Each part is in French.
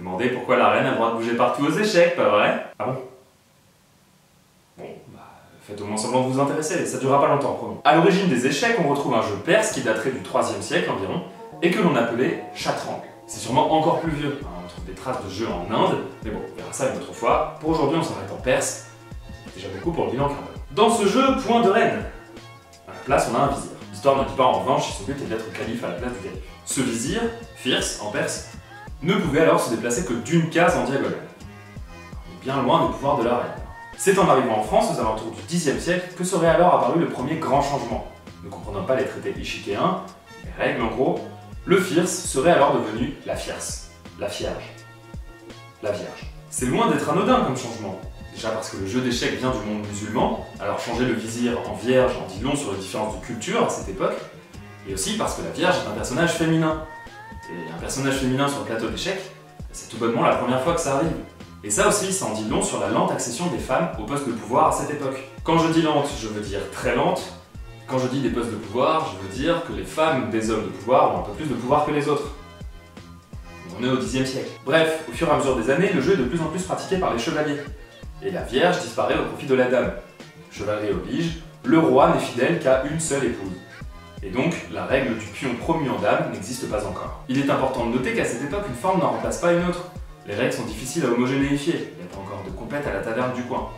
demandez pourquoi la reine a le droit de bouger partout aux échecs, pas vrai? Ah bon? Bon, bah, faites au moins semblant de vous intéresser, ça durera pas longtemps, promis. À l'origine des échecs, on retrouve un jeu perse qui daterait du 3e siècle environ, et que l'on appelait Chatrang. C'est sûrement encore plus vieux, hein, on trouve des traces de jeux en Inde, mais bon, on verra ça une autre fois. Pour aujourd'hui, on s'arrête en Perse, déjà beaucoup pour le bilan carbone. Dans ce jeu, point de reine. À la place, on a un vizir. L'histoire ne dit pas en revanche si son but est d'être calife à la place du calife. Ce vizir, Firs en perse, ne pouvait alors se déplacer que d'une case en diagonale. On est bien loin des pouvoirs de la reine. C'est en arrivant en France, aux alentours du Xe siècle, que serait alors apparu le premier grand changement. Ne comprenant pas les traités échiquéens, les règles en gros, le Firs serait alors devenu la Fierce, la Vierge. La Vierge. C'est loin d'être anodin comme changement. Déjà parce que le jeu d'échecs vient du monde musulman, alors changer le vizir en vierge en dit long sur les différences de culture à cette époque, et aussi parce que la Vierge est un personnage féminin. Et un personnage féminin sur le plateau d'échecs, c'est tout bonnement la première fois que ça arrive. Et ça aussi, ça en dit long sur la lente accession des femmes aux postes de pouvoir à cette époque. Quand je dis lente, je veux dire très lente. Quand je dis des postes de pouvoir, je veux dire que les femmes ou des hommes de pouvoir ont un peu plus de pouvoir que les autres. On est au Xe siècle. Bref, au fur et à mesure des années, le jeu est de plus en plus pratiqué par les chevaliers. Et la Vierge disparaît au profit de la dame. Chevalerie oblige, le roi n'est fidèle qu'à une seule épouse. Et donc, la règle du pion promu en dame n'existe pas encore. Il est important de noter qu'à cette époque, une forme n'en remplace pas une autre. Les règles sont difficiles à homogénéifier, il n'y a pas encore de compète à la taverne du coin.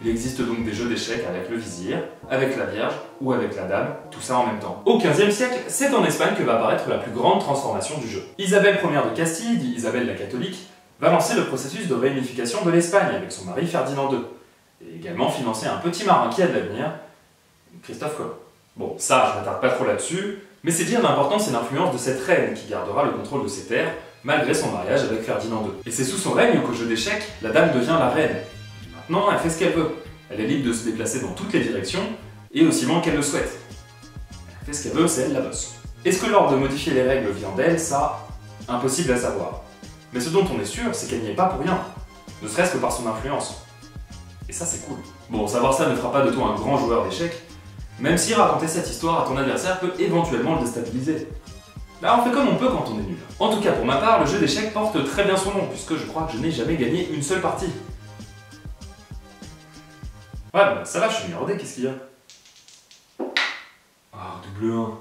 Il existe donc des jeux d'échecs avec le vizir, avec la Vierge ou avec la dame, tout ça en même temps. Au XVe siècle, c'est en Espagne que va apparaître la plus grande transformation du jeu. Isabelle Ier de Castille, dit Isabelle la catholique, va lancer le processus de réunification de l'Espagne avec son mari Ferdinand II, et également financer un petit marin qui a de l'avenir, Christophe Colomb. Bon, ça, je m'attarde pas trop là-dessus, mais c'est dire l'importance et l'influence de cette reine qui gardera le contrôle de ses terres, malgré son mariage avec Ferdinand II. Et c'est sous son règne qu'au jeu d'échecs, la dame devient la reine. Maintenant, elle fait ce qu'elle veut. Elle est libre de se déplacer dans toutes les directions, et aussi loin qu'elle le souhaite. Elle fait ce qu'elle veut, c'est elle la bosse. Est-ce que l'ordre de modifier les règles vient d'elle? Ça, impossible à savoir. Mais ce dont on est sûr, c'est qu'elle n'y est pas pour rien, ne serait-ce que par son influence. Et ça, c'est cool. Bon, savoir ça ne fera pas de toi un grand joueur d'échecs, même si raconter cette histoire à ton adversaire peut éventuellement le déstabiliser. Là, on fait comme on peut quand on est nul. En tout cas, pour ma part, le jeu d'échecs porte très bien son nom, puisque je crois que je n'ai jamais gagné une seule partie. Ouais, bah ça va, je suis merdé, qu'est-ce qu'il y a? Ah, double 1.